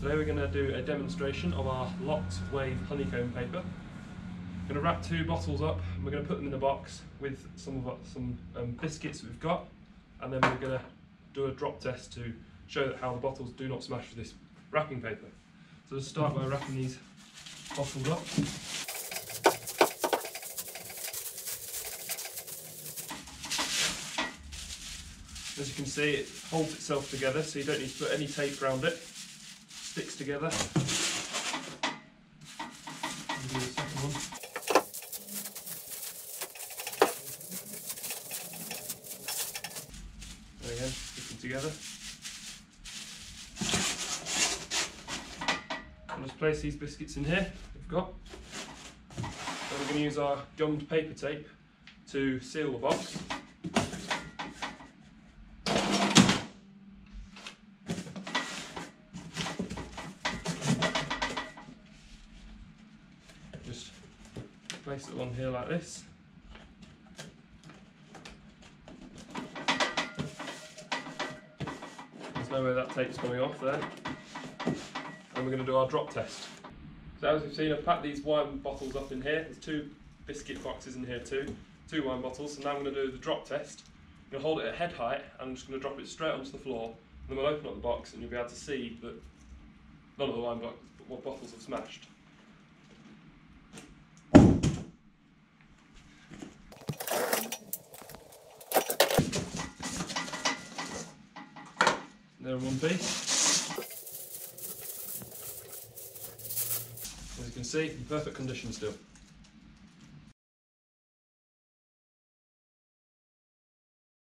Today we're going to do a demonstration of our locked wave honeycomb paper. We're going to wrap 2 bottles up and we're going to put them in a box with some biscuits that we've got, and then we're going to do a drop test to show that how the bottles do not smash with this wrapping paper. So let's start by wrapping these bottles up. As you can see, it holds itself together, so you don't need to put any tape around it. Sticks together. We'll do the second one. There again, sticking together. I'll just place these biscuits in here, we've got. Then we're going to use our gummed paper tape to seal the box. Just place it on here like this. There's no way that tape's coming off there. And we're going to do our drop test. So as we've seen, I've packed these wine bottles up in here. There's 2 biscuit boxes in here too, 2 wine bottles. So now I'm going to do the drop test. I'm going to hold it at head height and I'm just going to drop it straight onto the floor. And then we'll open up the box and you'll be able to see that none of the wine bottles have smashed. They're in one piece. As you can see, in perfect condition still.